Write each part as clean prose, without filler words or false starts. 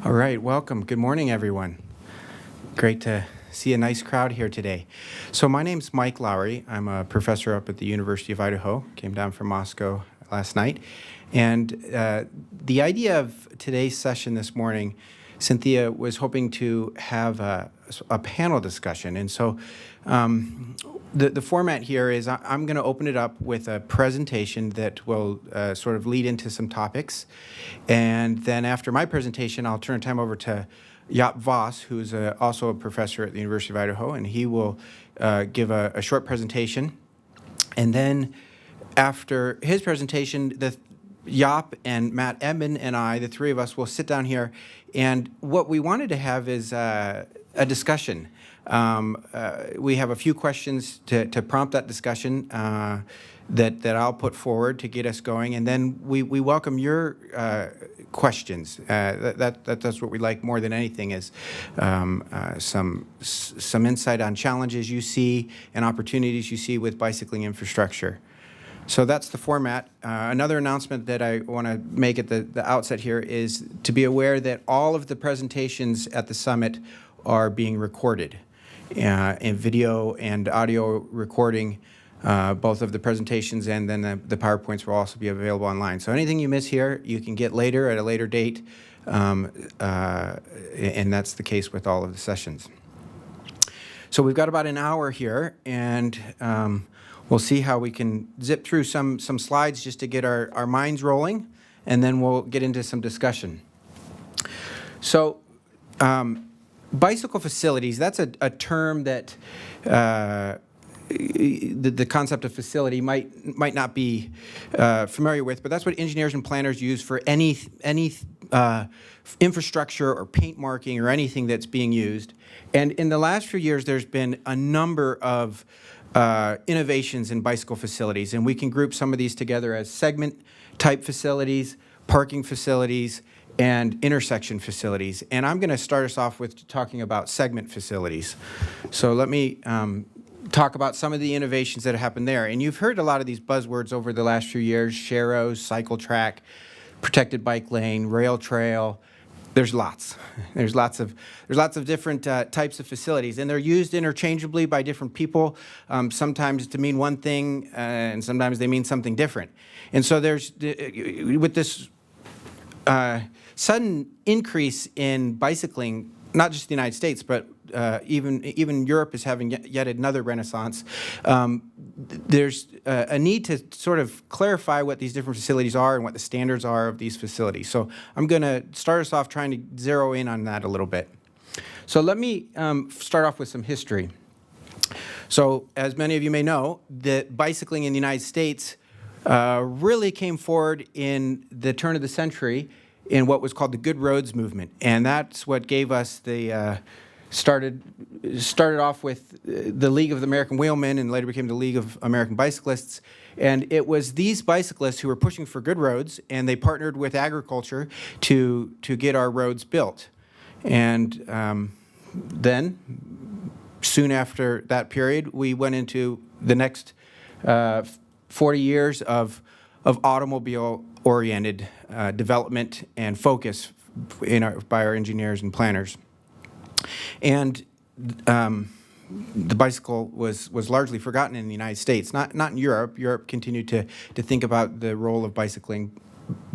All right, welcome. Good morning, everyone. Great to see a nice crowd here today. So my name's Mike Lowry. I'm a professor up at the University of Idaho. Came down from Moscow last night. And the idea of today's session this morning, Cynthia was hoping to have a panel discussion. And so the format here is I'm going to open it up with a presentation that will sort of lead into some topics. And then after my presentation, I'll turn time over to Jaap Vos, who's also a professor at the University of Idaho, and he will give a short presentation. And then after his presentation, Jaap and Matt Edmond and I, the three of us, will sit down here. And what we wanted to have is a discussion. We have a few questions to prompt that discussion that I'll put forward to get us going, and then we welcome your questions. That's what we like more than anything is some insight on challenges you see and opportunities you see with bicycling infrastructure. So that's the format. Another announcement that I want to make at the outset here is to be aware that all of the presentations at the summit are being recorded in video and audio recording. Both of the presentations and then the PowerPoints will also be available online. So anything you miss here, you can get later at a later date, and that's the case with all of the sessions. So we've got about an hour here, and we'll see how we can zip through some slides just to get our minds rolling, and then we'll get into some discussion. So bicycle facilities, that's a term that the concept of facility might not be familiar with, but that's what engineers and planners use for any infrastructure or paint marking or anything that's being used. And in the last few years, there's been a number of innovations in bicycle facilities, and we can group some of these together as segment-type facilities, parking facilities, and intersection facilities. And I'm going to start us off with talking about segment facilities. So let me talk about some of the innovations that have happened there. And you've heard a lot of these buzzwords over the last few years: sharrows, cycle track, protected bike lane, rail trail. There's lots. There's lots of different types of facilities, and they're used interchangeably by different people. Sometimes to mean one thing, and sometimes they mean something different. And so there's with this sudden increase in bicycling, not just the United States, but even Europe is having yet another renaissance. There's a need to sort of clarify what these different facilities are and what the standards are of these facilities. So I'm going to start us off trying to zero in on that a little bit. So let me start off with some history. So as many of you may know, that bicycling in the United States really came forward in the turn of the century in what was called the Good Roads movement, and that's what gave us the started off with the League of the American Wheelmen and later became the League of American Bicyclists. And it was these bicyclists who were pushing for good roads, and they partnered with agriculture to get our roads built. And then, soon after that period, we went into the next 40 years of automobile-oriented development and focus by our engineers and planners. And the bicycle was largely forgotten in the United States, not in Europe. Europe continued to think about the role of bicycling,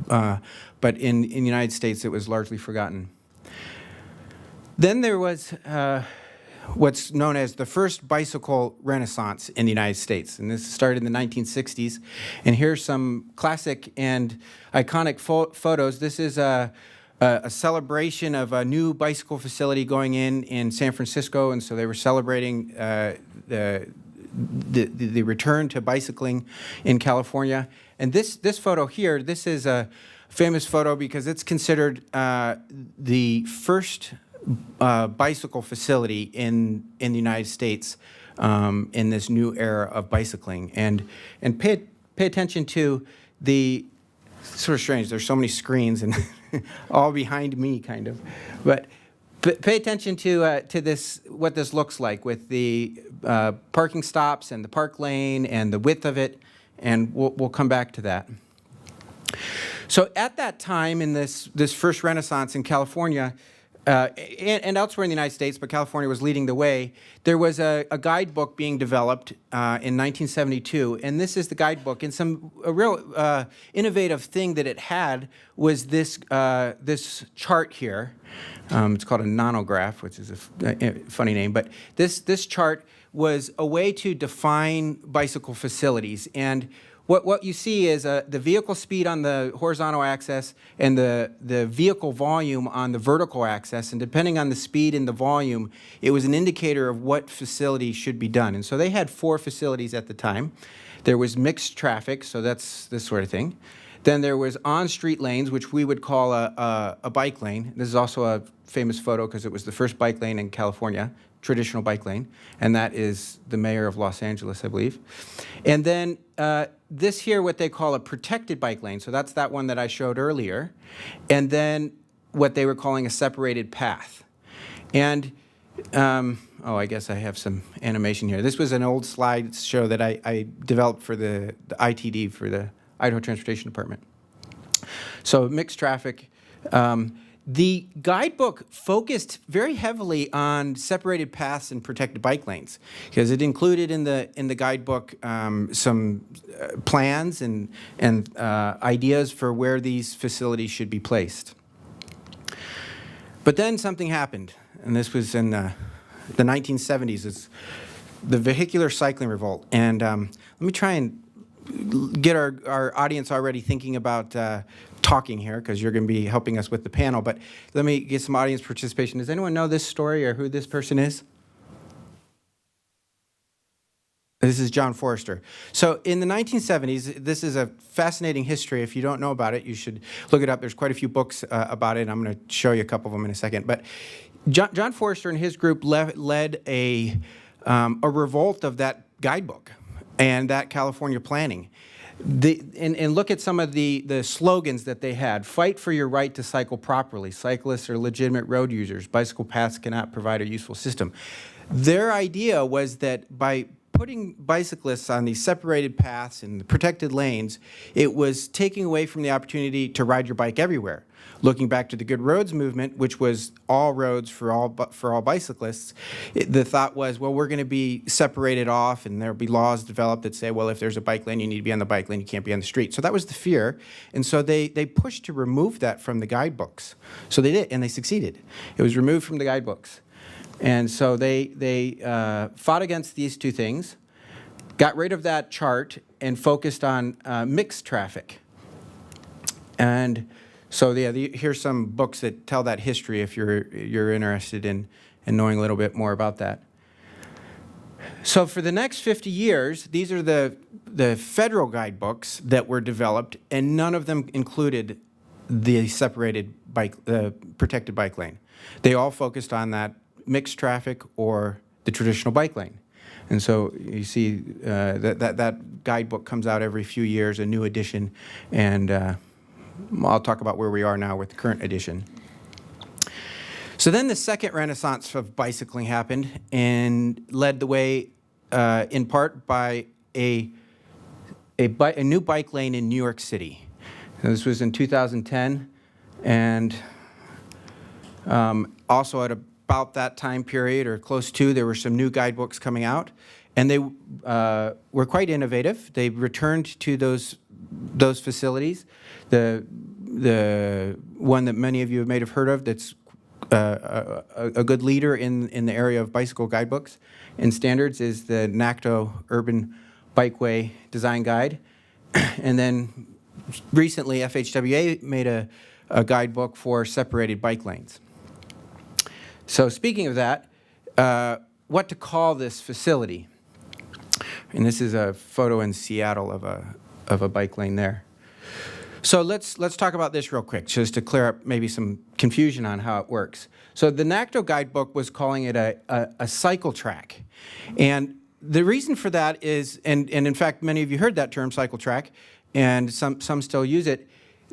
but in the United States it was largely forgotten. Then there was what's known as the first bicycle renaissance in the United States, and this started in the 1960s. And here's some classic and iconic photos. This is a celebration of a new bicycle facility going in San Francisco, and so they were celebrating the return to bicycling in California. And this photo here, this is a famous photo because it's considered the first bicycle facility in the United States in this new era of bicycling. And pay attention to the sort of strange. There's so many screens and all behind me, kind of. But pay attention to this, what this looks like with the parking stops and the park lane and the width of it, and we'll come back to that. So at that time, in this first Renaissance in California, and elsewhere in the United States, but California was leading the way, there was a guidebook being developed in 1972, and this is the guidebook. And a real innovative thing that it had was this chart here. It's called a nonograph, which is a funny name, but this chart was a way to define bicycle facilities. And what you see is the vehicle speed on the horizontal axis and the vehicle volume on the vertical axis. And depending on the speed and the volume, it was an indicator of what facility should be done. And so they had 4 facilities at the time. There was mixed traffic, so that's this sort of thing. Then there was on-street lanes, which we would call a bike lane. This is also a famous photo because it was the first bike lane in California, traditional bike lane, and that is the mayor of Los Angeles, I believe. And then this here, what they call a protected bike lane, so that's that one that I showed earlier, and then what they were calling a separated path. And, I guess I have some animation here. This was an old slideshow that I developed for the ITD, for the Idaho Transportation Department. So mixed traffic. The guidebook focused very heavily on separated paths and protected bike lanes because it included in the guidebook some plans and ideas for where these facilities should be placed. But then something happened, and this was in the 1970s. It's the Vehicular cycling revolt. And let me try and get our audience already thinking about talking here, because you're going to be helping us with the panel. But let me get some audience participation. Does anyone know this story or who this person is? This is John Forrester. So in the 1970s, this is a fascinating history. If you don't know about it, you should look it up. There's quite a few books about it. I'm going to show you a couple of them in a second. But John Forrester and his group led a revolt of that guidebook and that California planning. And look at some of the slogans that they had. Fight for your right to cycle properly. Cyclists are legitimate road users. Bicycle paths cannot provide a useful system. Their idea was that by putting bicyclists on these separated paths and the protected lanes, it was taking away from the opportunity to ride your bike everywhere. Looking back to the Good Roads movement, which was all roads for all bicyclists, the thought was, well, we're going to be separated off, and there'll be laws developed that say, well, if there's a bike lane, you need to be on the bike lane, you can't be on the street. So that was the fear, and so they pushed to remove that from the guidebooks. So they did, and they succeeded. It was removed from the guidebooks. And so they fought against these two things, got rid of that chart, and focused on mixed traffic. And so here's some books that tell that history if you're interested in knowing a little bit more about that. So for the next 50 years, these are the federal guidebooks that were developed, and none of them included the separated protected bike lane. They all focused on that mixed traffic or the traditional bike lane. And so you see that guidebook comes out every few years, a new edition, and I'll talk about where we are now with the current edition. So then the second renaissance of bicycling happened and led the way in part by a new bike lane in New York City. And this was in 2010, and also at about that time period or close to, there were some new guidebooks coming out, and they were quite innovative. They returned to those facilities. The one that many of you may have heard of that's a good leader in the area of bicycle guidebooks and standards is the NACTO Urban Bikeway Design Guide. And then recently FHWA made a guidebook for separated bike lanes. So speaking of that, what to call this facility? And this is a photo in Seattle of a bike lane there. So let's talk about this real quick, just to clear up maybe some confusion on how it works. So the NACTO guidebook was calling it a cycle track. And the reason for that is, and in fact, many of you heard that term, cycle track, and some still use it.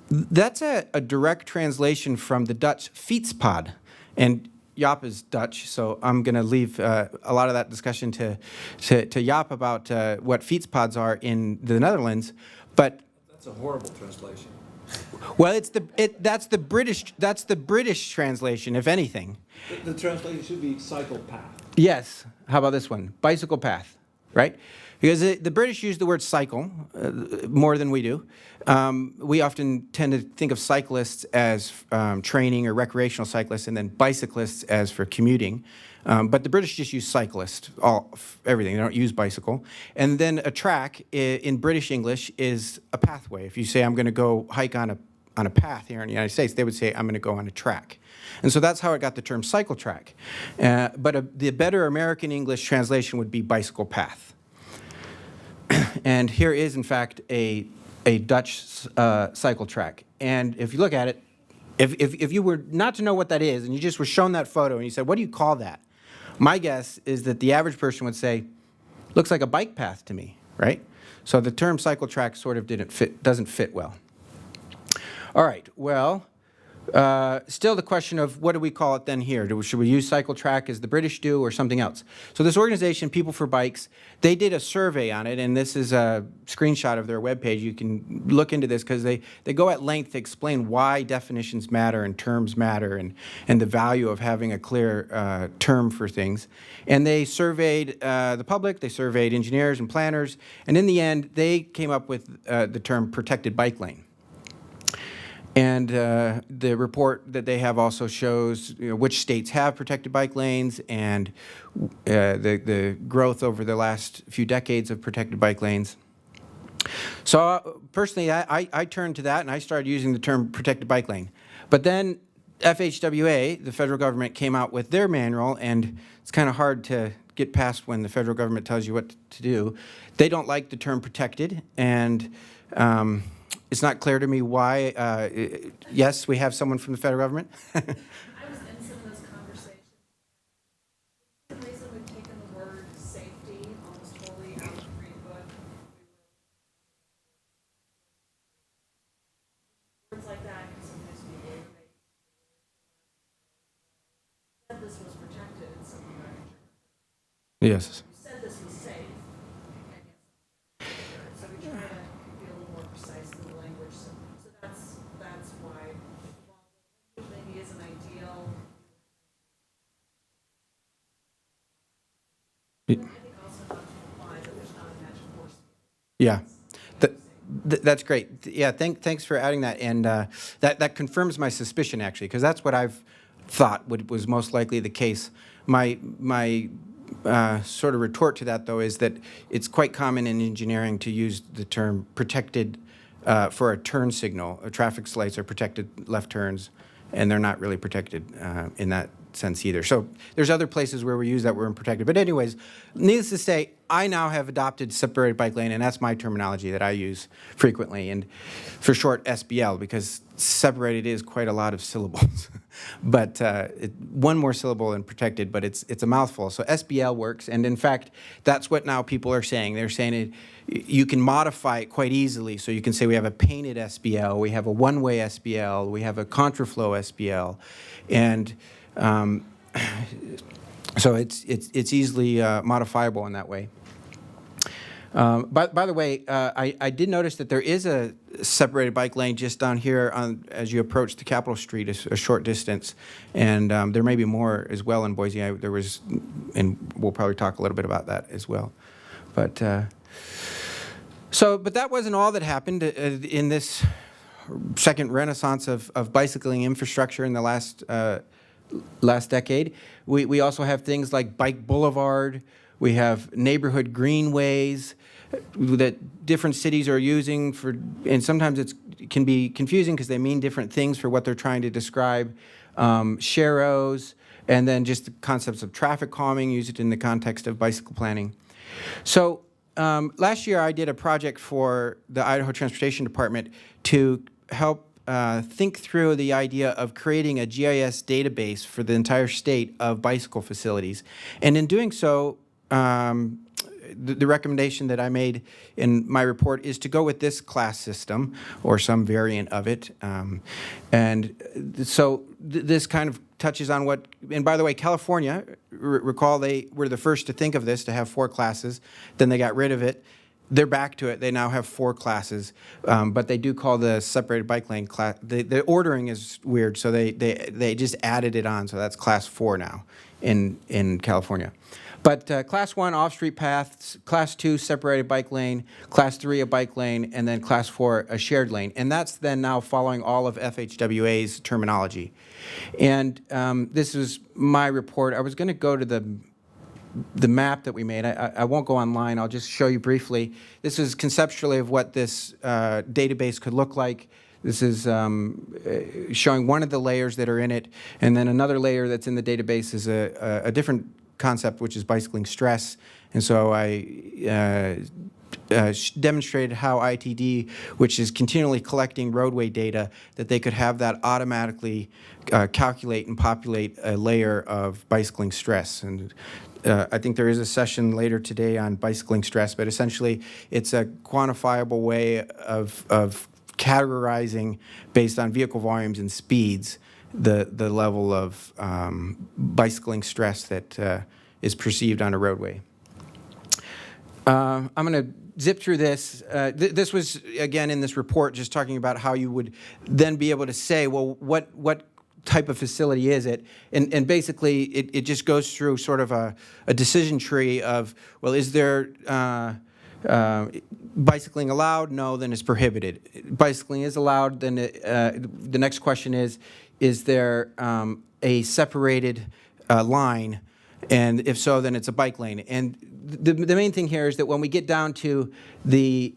That's a direct translation from the Dutch fietspad. And Jaap is Dutch, so I'm going to leave a lot of that discussion to Jaap about what fietspads are in the Netherlands. But that's a horrible translation. Well, that's the British translation, if anything. The translation should be cycle path. Yes. How about this one? Bicycle path, right? Because the British use the word cycle more than we do. We often tend to think of cyclists as training or recreational cyclists, and then bicyclists as for commuting. But the British just use cyclist, everything. They don't use bicycle. And then a track in British English is a pathway. If you say, I'm going to go hike on a path here in the United States, they would say, I'm going to go on a track. And so that's how it got the term cycle track. But the better American English translation would be bicycle path. And here is, in fact, a Dutch cycle track. And if you look at it, if you were not to know what that is, and you just were shown that photo, and you said, what do you call that? My guess is that the average person would say, looks like a bike path to me, right? So the term cycle track sort of doesn't fit well. All right, well, still the question of what do we call it then here? Should we use cycle track as the British do or something else? So this organization, People for Bikes, they did a survey on it, and this is a screenshot of their webpage. You can look into this because they go at length to explain why definitions matter and terms matter and the value of having a clear term for things. And they surveyed the public, they surveyed engineers and planners, and in the end, they came up with the term protected bike lane. And the report that they have also shows which states have protected bike lanes and the growth over the last few decades of protected bike lanes. So personally, I turned to that and I started using the term protected bike lane. But then FHWA, the federal government, came out with their manual, and it's kind of hard to get past when the federal government tells you what to do. They don't like the term protected, and it's not clear to me why. Yes, we have someone from the federal government. I was in some of those conversations. The reason we've taken the word safety almost wholly out of the green book. Words like that can sometimes be motivating. Said this was protected in some way. Yes. You said this was safe. So we try to be a little more precise in the language. So that's why, while maybe isn't ideal. I think also not to imply that there's not a magic horse. Yeah. That's great. Yeah, thanks for adding that. And that confirms my suspicion, actually, because that's what I've thought was most likely the case. My sort of retort to that, though, is that it's quite common in engineering to use the term protected for a turn signal. Traffic lights are protected left turns, and they're not really protected in that sense either. So there's other places where we use that word protected. But anyways, needless to say, I now have adopted separated bike lane, and that's my terminology that I use frequently, and for short, SBL, because separated is quite a lot of syllables. But one more syllable than protected, but it's a mouthful. So SBL works, and in fact, that's what now people are saying. They're saying you can modify it quite easily. So you can say we have a painted SBL, we have a one-way SBL, we have a contraflow SBL, and so it's easily modifiable in that way. By the way, I did notice that there is a separated bike lane just down here as you approach the Capitol Street, a short distance, and there may be more as well in Boise. There was, and we'll probably talk a little bit about that as well. But but that wasn't all that happened in this second renaissance of bicycling infrastructure in the last decade. We also have things like Bike Boulevard. We have neighborhood greenways that different cities are using for, and sometimes it can be confusing because they mean different things for what they're trying to describe. Sharrows, and then just the concepts of traffic calming, use it in the context of bicycle planning. So last year I did a project for the Idaho Transportation Department to help think through the idea of creating a GIS database for the entire state of bicycle facilities. And in doing so, the recommendation that I made in my report is to go with this class system or some variant of it. And so this kind of touches on what, and by the way, California, recall they were the first to think of this, to have 4 classes. Then they got rid of it. they're back to it. They now have 4 classes, but they do call the separated bike lane class. The ordering is weird, so they just added it on. So that's class 4 now in California. But class 1 off-street paths, class 2 separated bike lane, class 3 a bike lane, and then class 4 a shared lane. And that's then now following all of FHWA's terminology. And this is my report. I was going to go to the map that we made. I won't go online. I'll just show you briefly. This is conceptually of what this database could look like. This is showing one of the layers that are in it, and then another layer that's in the database is a different concept, which is bicycling stress. And so I demonstrated how ITD, which is continually collecting roadway data, that they could have that automatically calculate and populate a layer of bicycling stress. And I think there is a session later today on bicycling stress, but essentially it's a quantifiable way of categorizing based on vehicle volumes and speeds the level of bicycling stress that is perceived on a roadway. I'm going to zip through this. This was, again, in this report, just talking about how you would then be able to say, well, what type of facility is it? And basically, it just goes through sort of a decision tree of, well, is there bicycling allowed? No, then it's prohibited. Bicycling is allowed, then the next question is there a separated line? And if so, then it's a bike lane. And the main thing here is that when we get down to the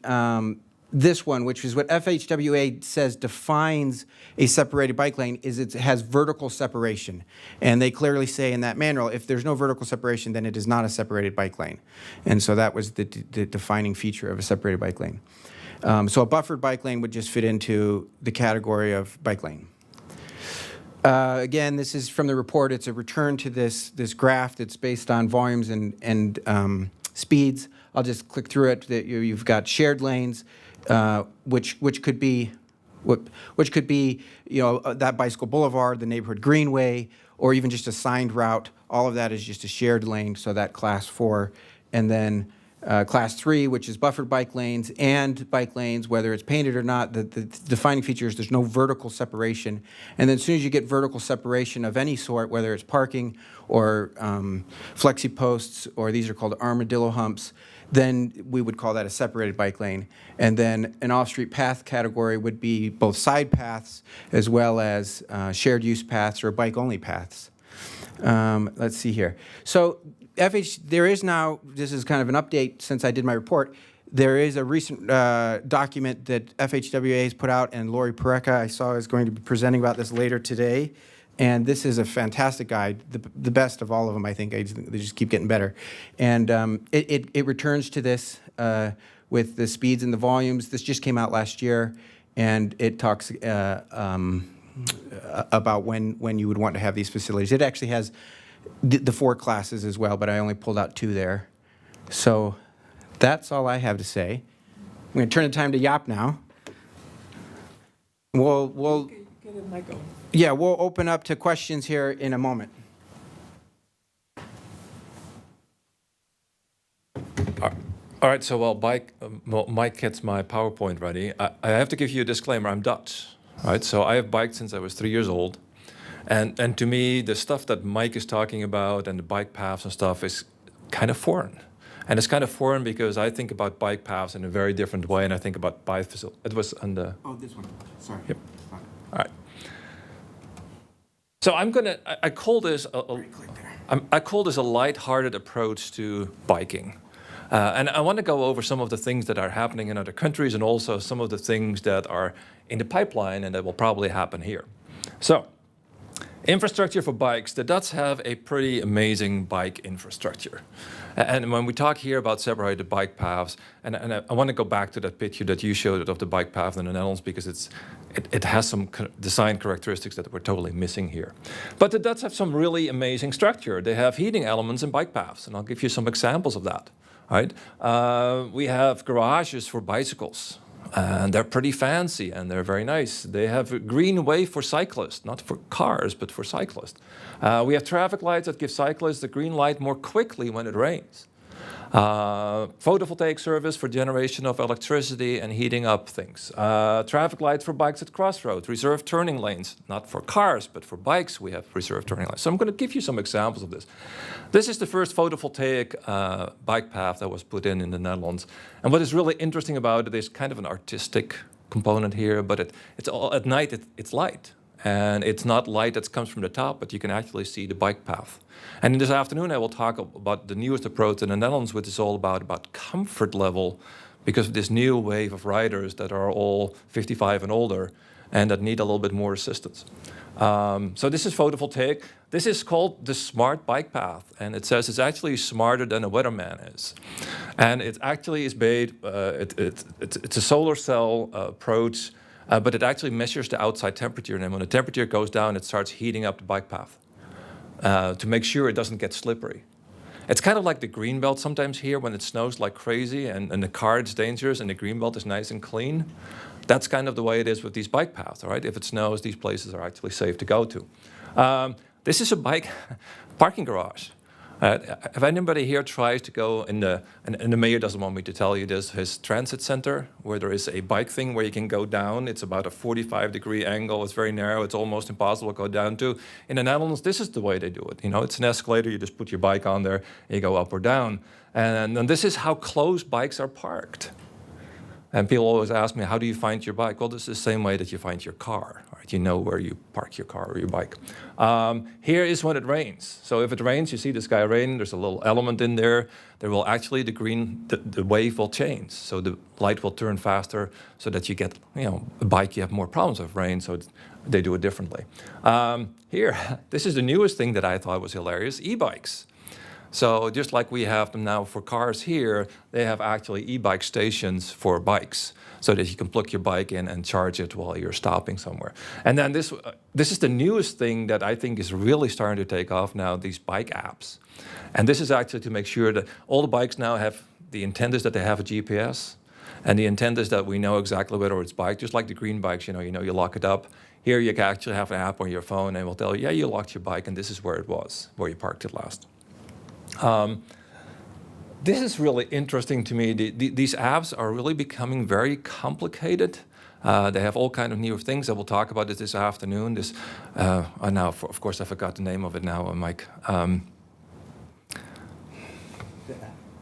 this one, which is what FHWA says defines a separated bike lane, is it has vertical separation. And they clearly say in that manual, if there's no vertical separation, then it is not a separated bike lane. And so that was the defining feature of a separated bike lane. So a buffered bike lane would just fit into the category of bike lane. Again, this is from the report. It's a return to this graph that's based on volumes and speeds. I'll just click through it. That you've got shared lanes, which could be that bicycle boulevard, the neighborhood greenway, or even just a signed route. All of that is just a shared lane. So that class 4, and then class 3, which is buffered bike lanes and bike lanes, whether it's painted or not. The defining feature is there's no vertical separation. And then as soon as you get vertical separation of any sort, whether it's parking or flexi posts, or these are called armadillo humps, then we would call that a separated bike lane. And then an off-street path category would be both side paths as well as shared use paths or bike-only paths. Let's see here. So there is now, this is kind of an update since I did my report, there is a recent document that FHWA has put out, and Lowry I saw is going to be presenting about this later today. And this is a fantastic guide, the best of all of them, I think. They just keep getting better. And it returns to this with the speeds and the volumes. This just came out last year, and it talks about when you would want to have these facilities. It actually has the 4 classes as well, but I only pulled out 2 there. So that's all I have to say. I'm going to turn the time to Jaap now. We'll yeah, we'll open up to questions here in a moment. All right, so while Mike gets my PowerPoint ready, I have to give you a disclaimer. I'm Dutch, right? So I have biked since I was 3 years old. And to me, the stuff that Mike is talking about and the bike paths and stuff is kind of foreign. And it's kind of foreign because I think about bike paths in a very different way, and I think about bike facilities. It was on the... Oh, this one. Sorry. Yep. All right. So I call this a lighthearted approach to biking. And I want to go over some of the things that are happening in other countries and also some of the things that are in the pipeline and that will probably happen here. So, infrastructure for bikes. The Dutch have a pretty amazing bike infrastructure. And when we talk here about separated bike paths, and I want to go back to that picture that you showed of the bike path in the Netherlands because it has some design characteristics that we're totally missing here. But the Dutch have some really amazing structure. They have heating elements in bike paths, and I'll give you some examples of that. Right? We have garages for bicycles. And they're pretty fancy and they're very nice. They have a green way for cyclists, not for cars, but for cyclists. We have traffic lights that give cyclists the green light more quickly when it rains. Photovoltaic service for generation of electricity and heating up things. Traffic lights for bikes at crossroads. Reserved turning lanes, not for cars, but for bikes we have reserved turning lanes. So I'm going to give you some examples of this. This is the first photovoltaic bike path that was put in the Netherlands. And what is really interesting about it is kind of an artistic component here, but it's all, at night it's light. And it's not light that comes from the top, but you can actually see the bike path. And in this afternoon, I will talk about the newest approach in the Netherlands, which is all about comfort level, because of this new wave of riders that are all 55 and older, and that need a little bit more assistance. So this is photovoltaic. This is called the smart bike path, and it says it's actually smarter than a weatherman is. And it actually is made, it's a solar cell approach, but it actually measures the outside temperature, and then when the temperature goes down, it starts heating up the bike path to make sure it doesn't get slippery. It's kind of like the green belt sometimes here when it snows like crazy and the car is dangerous and the green belt is nice and clean. That's kind of the way it is with these bike paths, all right? If it snows, these places are actually safe to go to. This is a bike parking garage. If anybody here tries to go and the mayor doesn't want me to tell you this, his transit center, where there is a bike thing where you can go down. It's about a 45-degree angle. It's very narrow. It's almost impossible to go down to. In the Netherlands, this is the way they do it. You know, it's an escalator. You just put your bike on there, and you go up or down. And this is how close bikes are parked. And people always ask me, how do you find your bike? Well, this is the same way that you find your car. Right? You know where you park your car or your bike. Here is when it rains. So if it rains, you see the sky raining. There's a little element in there. There will actually, the wave will change. So the light will turn faster so that you get, a bike, you have more problems with rain. So they do it differently. Here, this is the newest thing that I thought was hilarious, e-bikes. So just like we have them now for cars here, they have actually e-bike stations for bikes so that you can plug your bike in and charge it while you're stopping somewhere. And then this is the newest thing that I think is really starting to take off now, these bike apps. And this is actually to make sure that all the bikes now have, the intent is that they have a GPS. And the intent is that we know exactly whether it's bike, just like the green bikes, you lock it up. Here you can actually have an app on your phone and it will tell you, yeah, you locked your bike and this is where it was, where you parked it last. This is really interesting to me. These apps are really becoming very complicated. They have all kinds of new things. I will talk about this afternoon. Now, of course, I forgot the name of it now, Mike.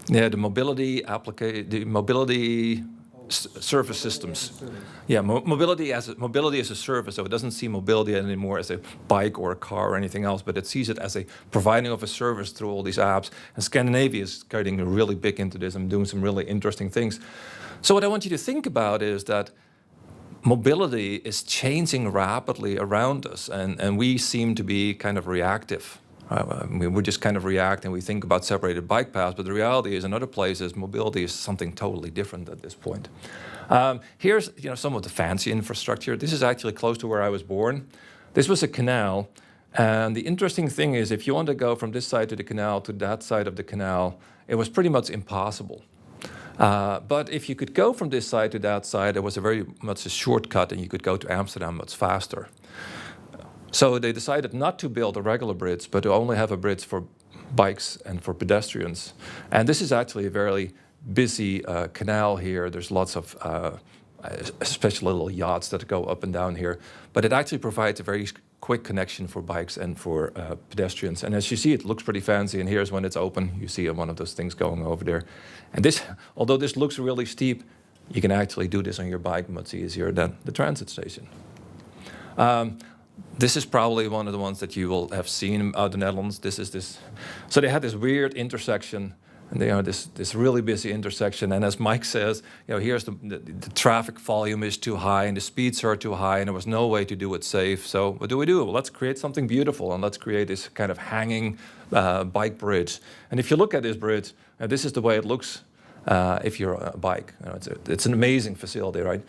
The mobility service systems. Yeah, mobility as a service. So it doesn't see mobility anymore as a bike or a car or anything else, but it sees it as a providing of a service through all these apps. And Scandinavia is getting really big into this and doing some really interesting things. So what I want you to think about is that mobility is changing rapidly around us, and we seem to be kind of reactive. We just kind of react and we think about separated bike paths, but the reality is in other places, mobility is something totally different at this point. Here's some of the fancy infrastructure. This is actually close to where I was born. This was a canal, and the interesting thing is if you want to go from this side to the canal to that side of the canal, it was pretty much impossible. But if you could go from this side to that side, there was very much a shortcut and you could go to Amsterdam much faster. So they decided not to build a regular bridge, but to only have a bridge for bikes and for pedestrians. And this is actually a very busy canal here. There's lots of especially little yachts that go up and down here. But it actually provides a very quick connection for bikes and for pedestrians. And as you see, it looks pretty fancy. And here's when it's open. You see one of those things going over there. And this, although this looks really steep, you can actually do this on your bike much easier than the transit station. This is probably one of the ones that you will have seen out in the Netherlands. So they had this weird intersection, and this really busy intersection. And as Mike says, here's the traffic volume is too high and the speeds are too high, and there was no way to do it safe. So what do? Well, let's create something beautiful, and let's create this kind of hanging bike bridge. And if you look at this bridge, this is the way it looks if you're on a bike. It's an amazing facility, right?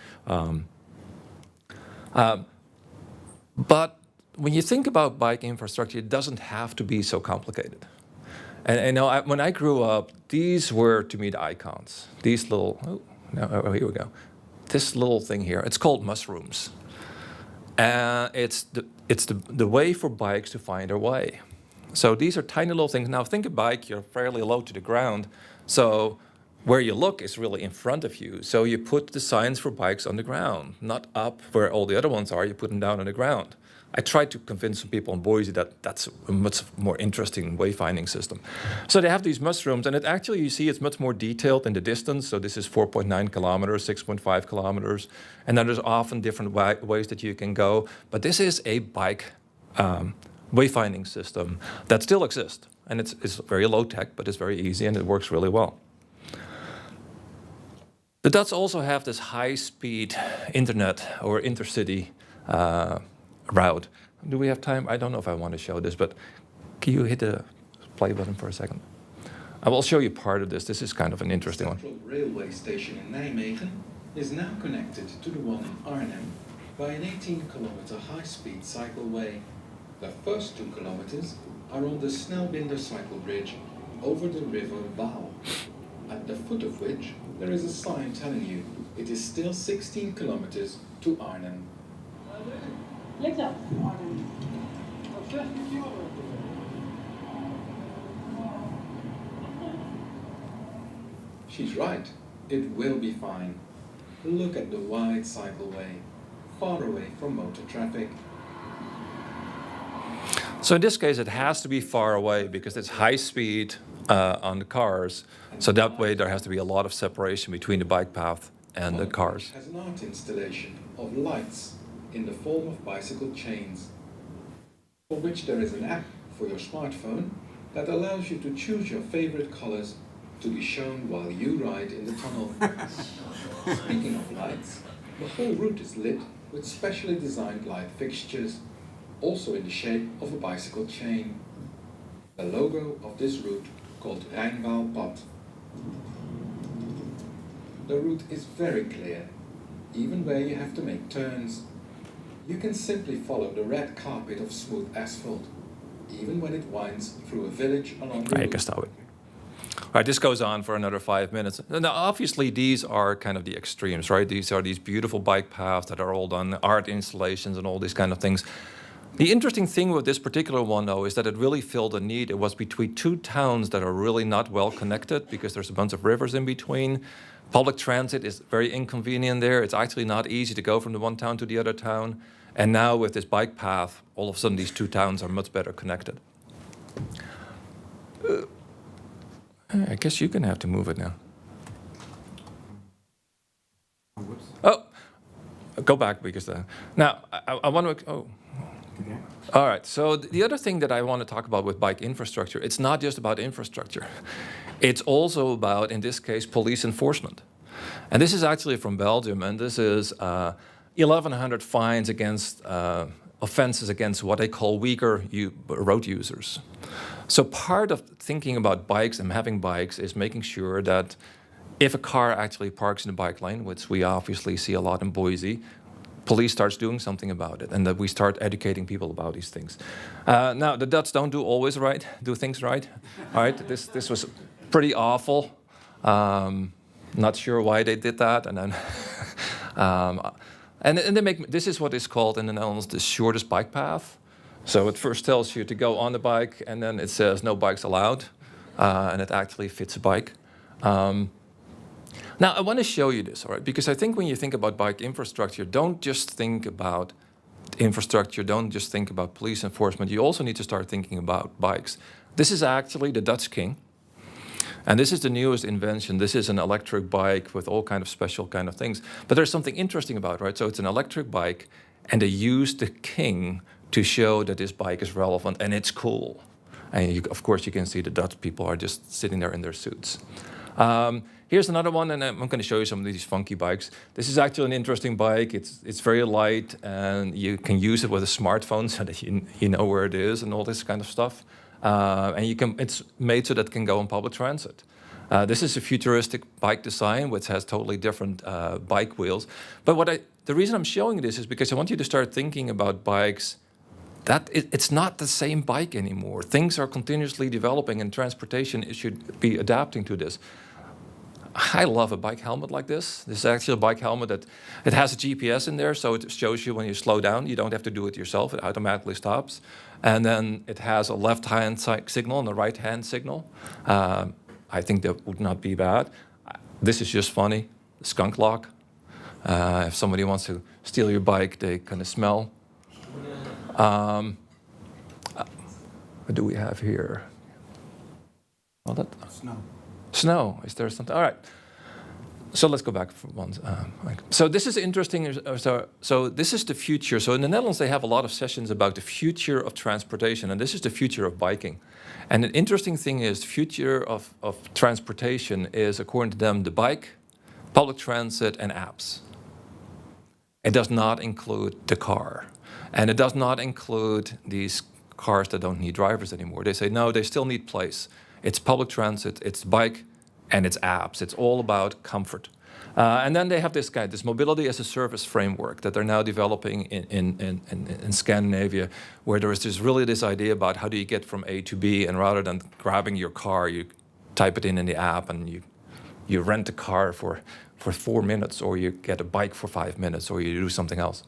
But when you think about bike infrastructure, it doesn't have to be so complicated. And when I grew up, these were, to me, the icons. These little, here we go. This little thing here, it's called mushrooms. It's the way for bikes to find their way. So these are tiny little things. Now think a bike, you're fairly low to the ground. So where you look is really in front of you. So you put the signs for bikes on the ground, not up where all the other ones are, you put them down on the ground. I tried to convince some people in Boise that that's a much more interesting wayfinding system. So they have these mushrooms, and it actually, you see, it's much more detailed in the distance. So this is 4.9 kilometers, 6.5 kilometers, and then there's often different ways that you can go. But this is a bike wayfinding system that still exists, and it's very low tech, but it's very easy and it works really well. The Dutch also have this high-speed internet or intercity route. Do we have time? I don't know if I want to show this, but can you hit the play button for a second? I will show you part of this. This is kind of an interesting one. The Central Railway Station in Nijmegen is now connected to the one in Arnhem by an 18-kilometer high-speed cycleway. The first 2 kilometers are on the Snelbinder cycle bridge over the river Waal, at the foot of which there is a sign telling you it is still 16 kilometers to Arnhem. Ligt dat? Op 16 kilometer. She's right, it will be fine. Look at the wide cycleway, far away from motor traffic. So in this case, it has to be far away because it's high speed on the cars. So that way there has to be a lot of separation between the bike path and the cars. Has an art installation of lights in the form of bicycle chains, for which there is an app for your smartphone that allows you to choose your favorite colors to be shown while you ride in the tunnel. Speaking of lights, the whole route is lit with specially designed light fixtures, also in the shape of a bicycle chain. The logo of this route, called Rijnwaalpad. The route is very clear, even where you have to make turns. You can simply follow the red carpet of smooth asphalt, even when it winds through a village along the I route. can stop it. All right, this goes on for another 5 minutes. Now, obviously, these are kind of the extremes, right? These are these beautiful bike paths that are all done, art installations and all these kind of things. The interesting thing with this particular one, though, is that it really filled a need. It was between 2 towns that are really not well connected because there's a bunch of rivers in between. Public transit is very inconvenient there. It's actually not easy to go from the one town to the other town. And now with this bike path, all of a sudden these 2 towns are much better connected. I guess you're going to have to move it now. Oh, go back because now I want to. Oh. All right. So the other thing that I want to talk about with bike infrastructure, it's not just about infrastructure. It's also about, in this case, police enforcement. And this is actually from Belgium, and this is 1,100 fines against offenses against what they call weaker road users. So part of thinking about bikes and having bikes is making sure that if a car actually parks in the bike lane, which we obviously see a lot in Boise, police starts doing something about it, and that we start educating people about these things. Now, the Dutch don't do things right. All right, this was pretty awful. Not sure why they did that, and then and they make this is what is called in the Netherlands the shortest bike path. So it first tells you to go on the bike, and then it says no bikes allowed, and it actually fits a bike. Now, I want to show you this, all right? Because I think when you think about bike infrastructure, don't just think about infrastructure, don't just think about police enforcement. You also need to start thinking about bikes. This is actually the Dutch King. And this is the newest invention. This is an electric bike with all kind of special kind of things. But there's something interesting about it, right? So it's an electric bike, and they use the King to show that this bike is relevant and it's cool. And of course, you can see the Dutch people are just sitting there in their suits. Here's another one, and I'm going to show you some of these funky bikes. This is actually an interesting bike. It's very light, and you can use it with a smartphone so that you know where it is and all this kind of stuff. And it's made so that it can go on public transit. This is a futuristic bike design, which has totally different bike wheels. But the reason I'm showing this is because I want you to start thinking about bikes that it's not the same bike anymore. Things are continuously developing, and transportation should be adapting to this. I love a bike helmet like this. This is actually a bike helmet that it has a GPS in there, so it shows you when you slow down. You don't have to do it yourself. It automatically stops. And then it has a left-hand signal and a right-hand signal. I think that would not be bad. This is just funny. Skunk lock. If somebody wants to steal your bike, they kind of smell. What do we have here? Well, that Snow. snow. Is there something? All right. So let's go back for one. So this is interesting. So this is the future. So in the Netherlands, they have a lot of sessions about the future of transportation, and this is the future of biking. And an interesting thing is the future of transportation is, according to them, the bike, public transit, and apps. It does not include the car. And it does not include these cars that don't need drivers anymore. They say, no, they still need place. It's public transit, it's bike, and it's apps. It's all about comfort. And then they have this mobility as a service framework that they're now developing in Scandinavia, where there is this idea about how do you get from A to B, and rather than grabbing your car, you type it in the app, and you rent a car for 4 minutes, or you get a bike for 5 minutes, or you do something else.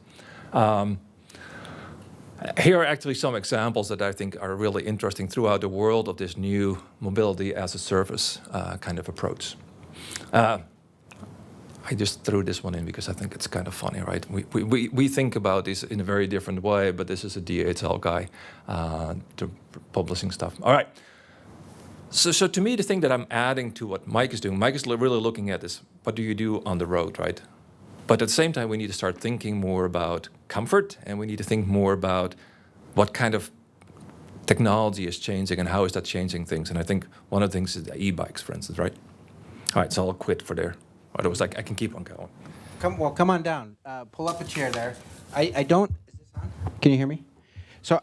Here are actually some examples that I think are really interesting throughout the world of this new mobility as a service kind of approach. I just threw this one in because I think it's kind of funny, right? We think about this in a very different way, but this is a DHL guy publishing stuff. All right. So to me, the thing that I'm adding to what Mike is doing, Mike is really looking at is, what do you do on the road, right? But at the same time, we need to start thinking more about comfort, and we need to think more about what kind of technology is changing and how is that changing things. And I think one of the things is the e-bikes, for instance, right? All right, so I'll quit for there. Otherwise, I can keep on going. Come on down. Pull up a chair there. I don't. Is this on? Can you hear me? So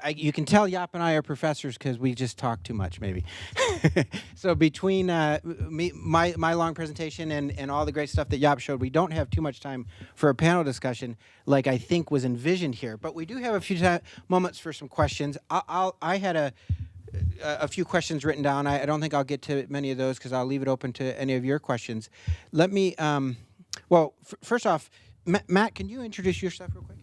you can tell Jaap and I are professors because we just talk too much, maybe. So between my long presentation and all the great stuff that Jaap showed, we don't have too much time for a panel discussion like I think was envisioned here. But we do have a few moments for some questions. I had a few questions written down. I don't think I'll get to many of those because I'll leave it open to any of your questions. Let me, first off, Matt, can you introduce yourself real quick?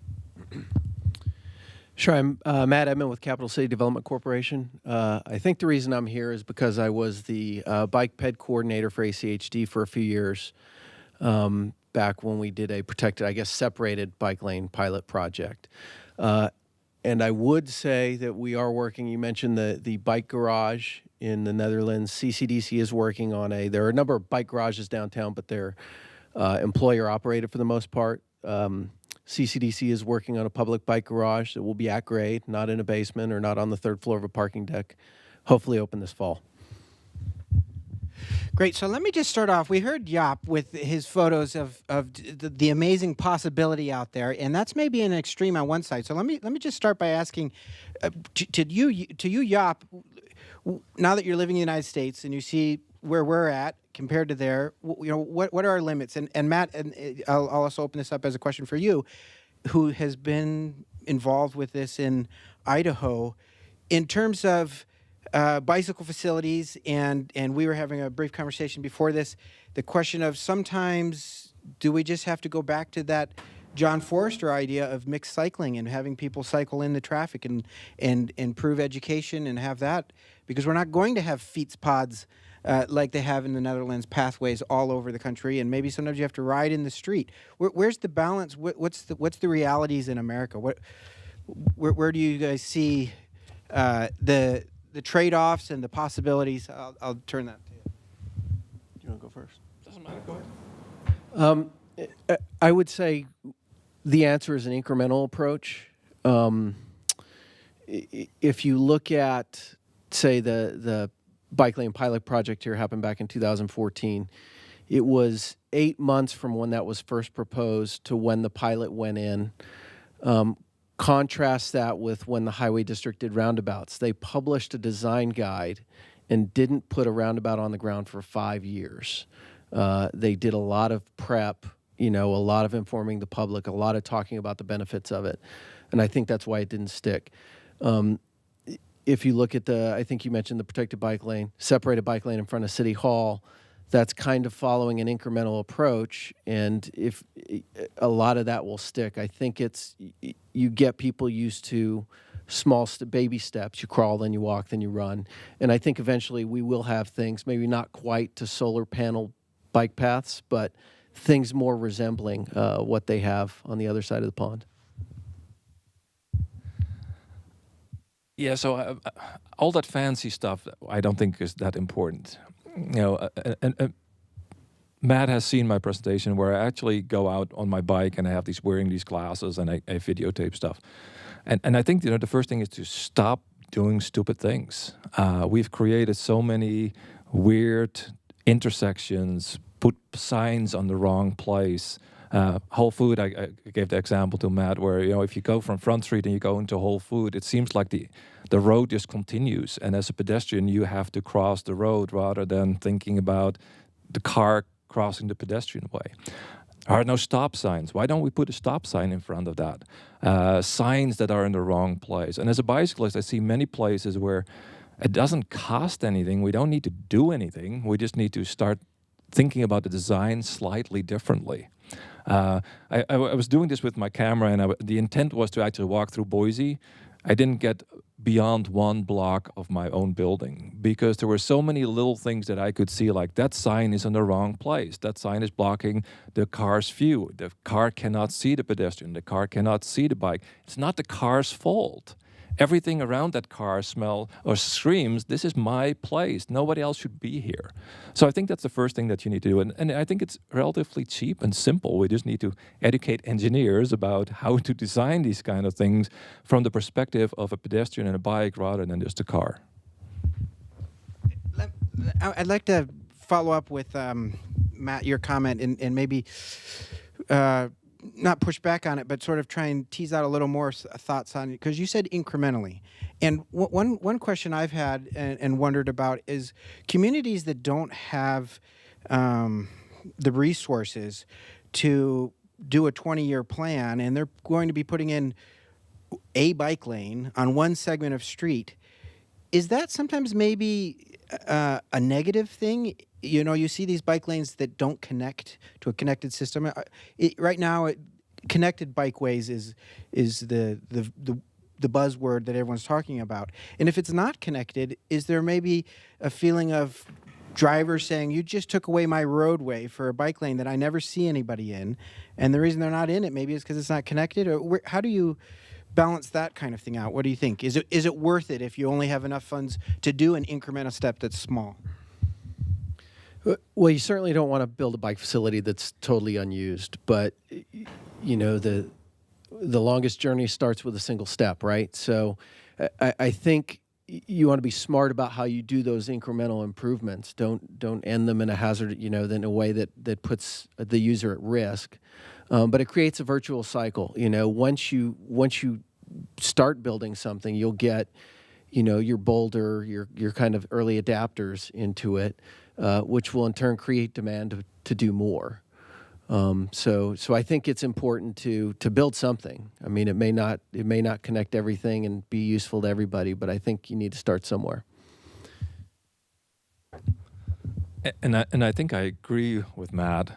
Sure. I'm Matt Edmond with Capital City Development Corporation. I think the reason I'm here is because I was the bike ped coordinator for ACHD for a few years back when we did a protected, separated bike lane pilot project. And I would say that we are working, you mentioned the bike garage in the Netherlands. CCDC is working on there are a number of bike garages downtown, but they're employer operated for the most part. CCDC is working on a public bike garage that will be at grade, not in a basement or not on the third floor of a parking deck, hopefully open this fall. Great. So let me just start off. We heard Jaap with his photos of the amazing possibility out there, and that's maybe an extreme on one side. So let me just start by asking to you, Jaap, now that you're living in the United States and you see where we're at compared to there, what are our limits? And Matt, and I'll also open this up as a question for you, who has been involved with this in Idaho, in terms of bicycle facilities, and we were having a brief conversation before this, the question of sometimes do we just have to go back to that John Forrester idea of mixed cycling and having people cycle in the traffic and improve education and have that, because we're not going to have fiets pods like they have in the Netherlands, pathways all over the country, and maybe sometimes you have to ride in the street. Where's the balance? What's the realities in America? Where do you guys see the trade-offs and the possibilities? I'll turn that to you. Do you want to go first? Doesn't matter. Go ahead. I would say the answer is an incremental approach. If you look at, say, the bike lane pilot project here happened back in 2014, it was 8 months from when that was first proposed to when the pilot went in. Contrast that with when the Highway District did roundabouts. They published a design guide and didn't put a roundabout on the ground for 5 years. They did a lot of prep, a lot of informing the public, a lot of talking about the benefits of it. And I think that's why it didn't stick. If you look at I think you mentioned the protected bike lane, separated bike lane in front of City Hall, that's kind of following an incremental approach, and if a lot of that will stick. I think you get people used to small baby steps. You crawl, then you walk, then you run, and I think eventually we will have things, maybe not quite to solar panel bike paths, but things more resembling what they have on the other side of the pond. Yeah, so all that fancy stuff I don't think is that important. And Matt has seen my presentation where I actually go out on my bike and I have wearing these glasses and I videotape stuff. And I think the first thing is to stop doing stupid things. We've created so many weird intersections, put signs on the wrong place. Whole Food, I gave the example to Matt where, if you go from Front Street and you go into Whole Food, it seems like the road just continues. And as a pedestrian, you have to cross the road rather than thinking about the car crossing the pedestrian way. There are no stop signs. Why don't we put a stop sign in front of that? Signs that are in the wrong place. And as a bicyclist, I see many places where it doesn't cost anything. We don't need to do anything. We just need to start thinking about the design slightly differently. I was doing this with my camera, and the intent was to actually walk through Boise. I didn't get beyond one block of my own building because there were so many little things that I could see, like that sign is in the wrong place. That sign is blocking the car's view. The car cannot see the pedestrian. The car cannot see the bike. It's not the car's fault. Everything around that car smells or screams, this is my place. Nobody else should be here. So I think that's the first thing that you need to do. And I think it's relatively cheap and simple. We just need to educate engineers about how to design these kind of things from the perspective of a pedestrian and a bike rather than just a car. I'd like to follow up with Matt, your comment, and maybe not push back on it, but sort of try and tease out a little more thoughts on it, because you said incrementally. And one question I've had and wondered about is communities that don't have the resources to do a 20-year plan, and they're going to be putting in a bike lane on one segment of street. Is that sometimes maybe a negative thing? You see these bike lanes that don't connect to a connected system. Right now, connected bikeways is the buzzword that everyone's talking about. And if it's not connected, is there maybe a feeling of drivers saying, you just took away my roadway for a bike lane that I never see anybody in, and the reason they're not in it maybe is because it's not connected? Or how do you balance that kind of thing out? What do you think? Is it worth it if you only have enough funds to do an incremental step that's small? Well, you certainly don't want to build a bike facility that's totally unused, but the longest journey starts with a single step, right? So I think you want to be smart about how you do those incremental improvements. Don't end them in a hazard, in a way that puts the user at risk. But it creates a virtuous cycle. Once you start building something, you'll get, your bolder, your kind of early adapters into it, which will in turn create demand to do more. So I think it's important to build something. I mean, it may not connect everything and be useful to everybody, but I think you need to start somewhere. And I think I agree with Matt.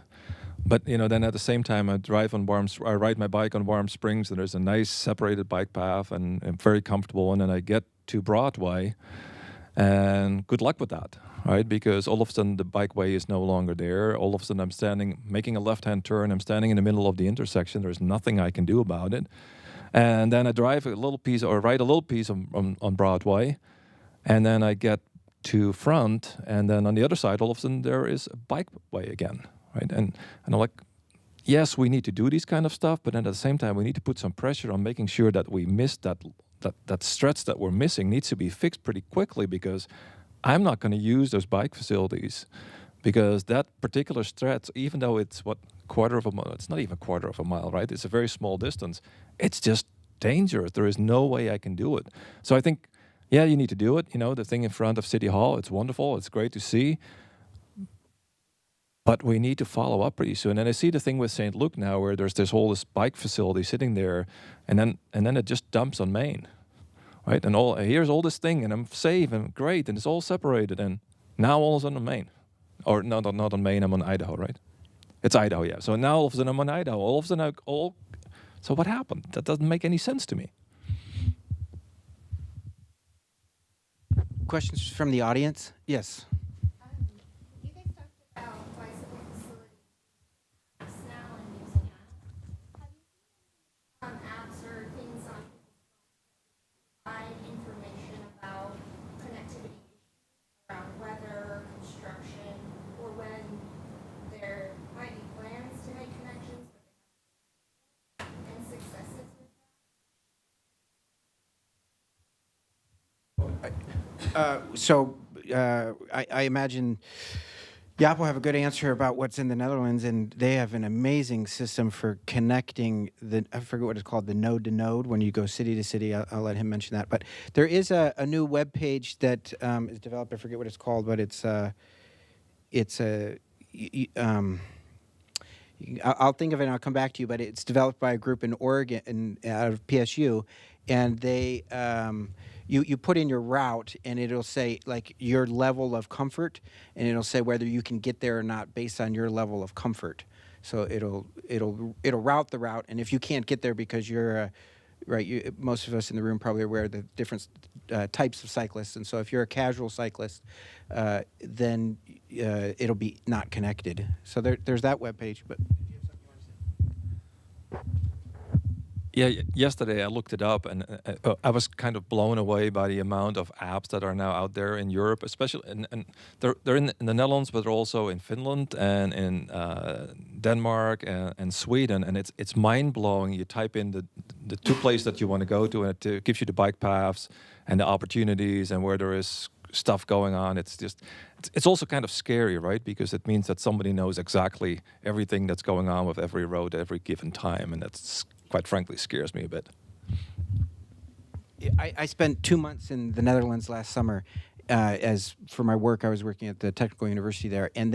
But then at the same time, I ride my bike on Warm Springs, and there's a nice separated bike path, and I'm very comfortable. And then I get to Broadway, and good luck with that, right? Because all of a sudden the bikeway is no longer there. All of a sudden I'm making a left-hand turn. I'm standing in the middle of the intersection. There's nothing I can do about it. And then I drive a little piece or ride a little piece on Broadway, and then I get to front, and then on the other side, all of a sudden there is a bikeway again. Right, and I'm like, yes, we need to do this kind of stuff, but then at the same time, we need to put some pressure on making sure that we miss that stretch that we're missing needs to be fixed pretty quickly, because I'm not going to use those bike facilities, because that particular stretch, even though it's quarter of a mile, it's not even a quarter of a mile, right? It's a very small distance. It's just dangerous. There is no way I can do it. So I think, yeah, you need to do it. The thing in front of City Hall, it's wonderful. It's great to see. But we need to follow up pretty soon. And I see the thing with St. Luke now, where there's this bike facility sitting there, and then it just dumps on Main, right? And here's all this thing, and I'm safe and great, and it's all separated. And now all of a sudden on Main, Or no, not on Maine. I'm on Idaho, right? It's Idaho, yeah. So now all of a sudden I'm on Idaho. All of a sudden, so what happened? That doesn't make any sense to me. Questions from the audience? Yes. You guys talked about bicycle facilities apps now and using apps. Have you seen apps or things on people's phones that provide information about connectivity issues around weather, construction, or when there might be plans to make connections, but they haven't and successes with I imagine Jaap will have a good answer about what's in the Netherlands, and they have an amazing system for connecting I forget what it's called, the node to node, when you go city to city. I'll let him mention that. But there is a new web page that is developed. I forget what it's called, but I'll think of it and I'll come back to you, but it's developed by a group in Oregon, out of PSU, and they you put in your route and it'll say like your level of comfort, and it'll say whether you can get there or not based on your level of comfort. So it'll route the route, and if you can't get there because you're right, most of us in the room probably are aware of the different types of cyclists, and so if you're a casual cyclist, then it'll be not connected. So there's that webpage. But Yeah, yesterday I looked it up, and I was kind of blown away by the amount of apps that are now out there in Europe, especially, and they're in the Netherlands, but they're also in Finland and in Denmark and Sweden, and it's mind blowing. You type in the two places that you want to go to, and it gives you the bike paths and the opportunities and where there is stuff going on. It's also kind of scary, right? Because it means that somebody knows exactly everything that's going on with every road at every given time, and that's quite frankly scares me a bit. I spent 2 months in the Netherlands last summer. As for my work, I was working at the technical university there, and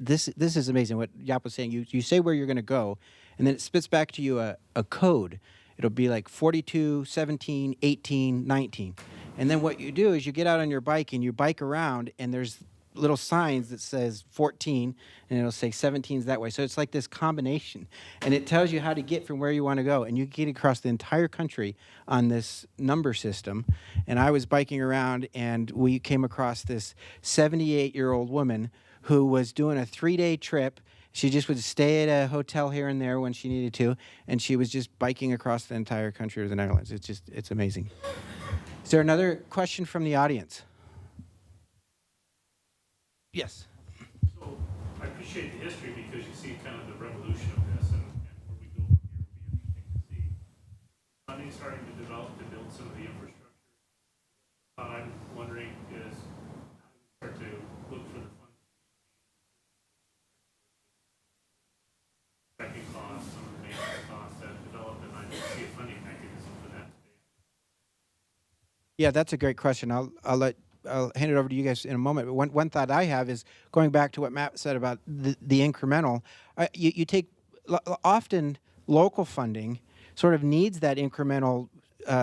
this is amazing. What Jaap was saying, you say where you're going to go, and then it spits back to you a code. It'll be like 42, 17, 18, 19. And then what you do is you get out on your bike and you bike around, and there's little signs that says 14, and it'll say 17's that way. So it's like this combination, and it tells you how to get from where you want to go, and you get across the entire country on this number system. And I was biking around, and we came across this 78-year-old woman who was doing a 3-day trip. She just would stay at a hotel here and there when she needed to, and she was just biking across the entire country of the Netherlands. It's amazing. Is there another question from the audience? Yes. So I appreciate the history because you see kind of the revolution of this and where we go from here will be interesting to see. Funding starting to develop to build some of the infrastructure. What I'm wondering is how do we start to look for the funds, checking costs, some of the maintenance costs that develop, and I don't see a funding mechanism for that today. Yeah, that's a great question. I'll hand it over to you guys in a moment. But one thought I have is going back to what Matt said about the incremental. You take often local funding sort of needs that incremental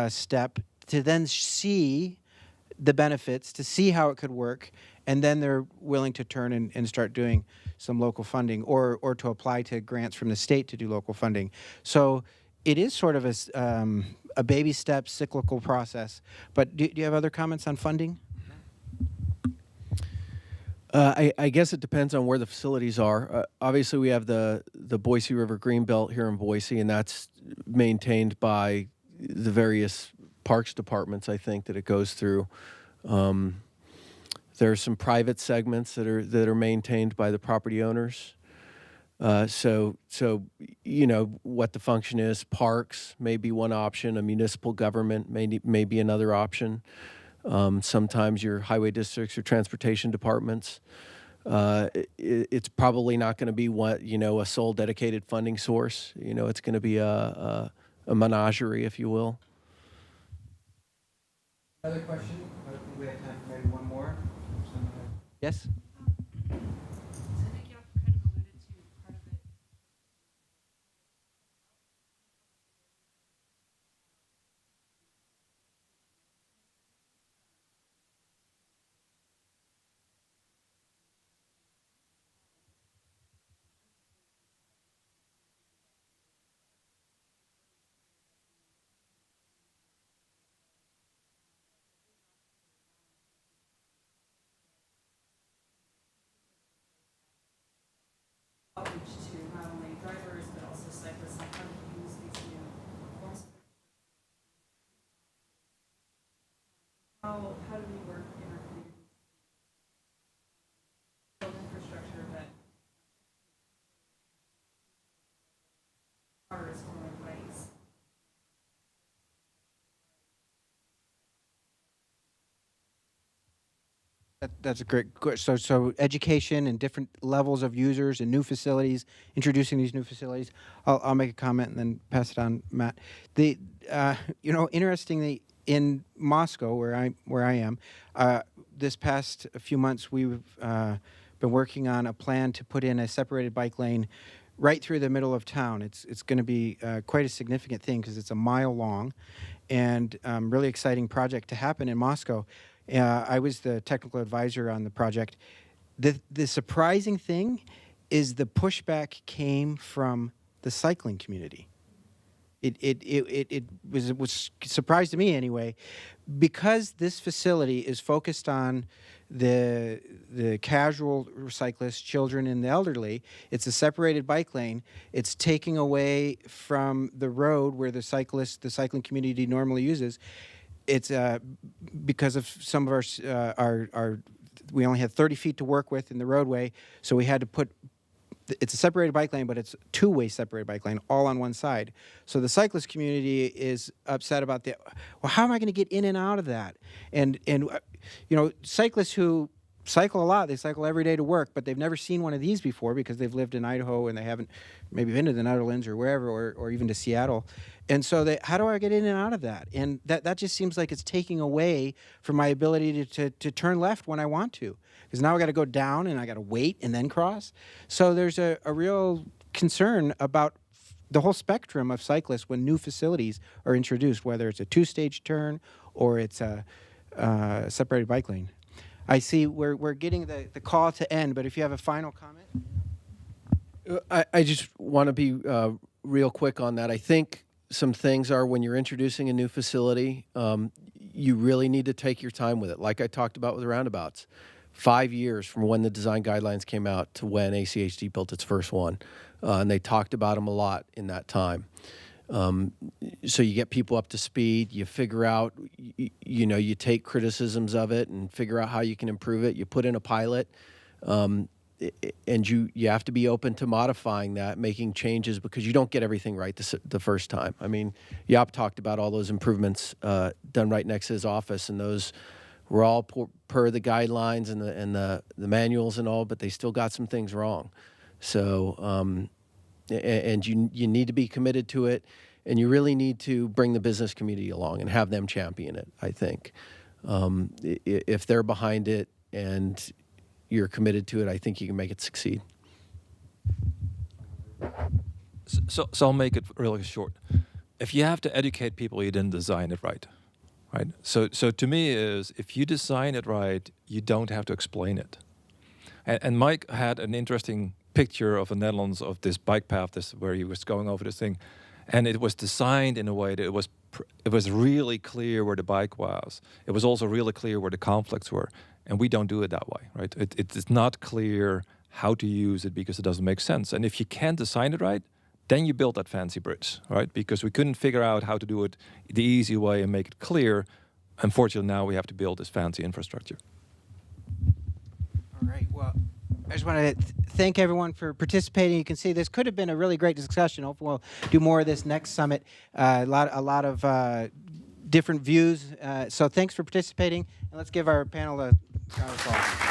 step to then see the benefits, to see how it could work, and then they're willing to turn and start doing some local funding or to apply to grants from the state to do local funding. So it is sort of a baby step cyclical process. But do you have other comments on funding? I guess it depends on where the facilities are. Obviously, we have the Boise River Greenbelt here in Boise, and that's maintained by the various parks departments, I think, that it goes through. There are some private segments that are maintained by the property owners. So you know what the function is. Parks may be one option. A municipal government may be another option. Sometimes your highway districts or transportation departments. It's probably not going to be a sole dedicated funding source. It's going to be a menagerie, if you will. Another question? I think we have time for maybe one more. Yes? So I think you kind of alluded to part of it. That's a great. So education and different levels of users and new facilities, introducing these new facilities. I'll make a comment and then pass it on, Matt. Interestingly, in Moscow, where I am, this past few months we've been working on a plan to put in a separated bike lane right through the middle of town. It's going to be quite a significant thing because it's a mile long, and really exciting project to happen in Moscow. I was the technical advisor on the project. The surprising thing is the pushback came from the cycling community. It was surprised to me anyway, because this facility is focused on the casual cyclists, children, and the elderly. It's a separated bike lane. It's taking away from the road where the cycling community normally uses. It's because of some of our we only had 30 feet to work with in the roadway, so we had to put. It's a separated bike lane, but it's a two-way separated bike lane, all on one side. So the cyclist community is upset about how am I going to get in and out of that? And cyclists who cycle a lot, they cycle every day to work, but they've never seen one of these before because they've lived in Idaho and they haven't maybe been to the Netherlands or wherever, or even to Seattle. And so how do I get in and out of that? And that just seems like it's taking away from my ability to turn left when I want to. Because now I got to go down and I got to wait and then cross. So there's a real concern about the whole spectrum of cyclists when new facilities are introduced, whether it's a two-stage turn or it's a separated bike lane. I see we're getting the call to end, but if you have a final comment. I just want to be real quick on that. I think some things are when you're introducing a new facility, you really need to take your time with it. Like I talked about with the roundabouts. 5 years from when the design guidelines came out to when ACHD built its first one. And they talked about them a lot in that time. So you get people up to speed, you figure out, you take criticisms of it and figure out how you can improve it. You put in a pilot, and you have to be open to modifying that, making changes, because you don't get everything right the first time. I mean, Jaap talked about all those improvements done right next to his office, and those were all per the guidelines and the manuals and all, but they still got some things wrong. So, and you need to be committed to it, and you really need to bring the business community along and have them champion it, I think. If they're behind it and you're committed to it, I think you can make it succeed. So I'll make it really short. If you have to educate people, you didn't design it right. Right. So to me is, if you design it right, you don't have to explain it. And Mike had an interesting picture of the Netherlands of this bike path, where he was going over this thing, and it was designed in a way that it was really clear where the bike was. It was also really clear where the conflicts were, and we don't do it that way, right? It is not clear how to use it because it doesn't make sense. And if you can't design it right, then you build that fancy bridge, right? Because we couldn't figure out how to do it the easy way and make it clear. Unfortunately, now we have to build this fancy infrastructure. All right. Well, I just want to thank everyone for participating. You can see this could have been a really great discussion. Hopefully, we'll do more of this next summit. A lot of different views. So thanks for participating, and let's give our panel a round of applause.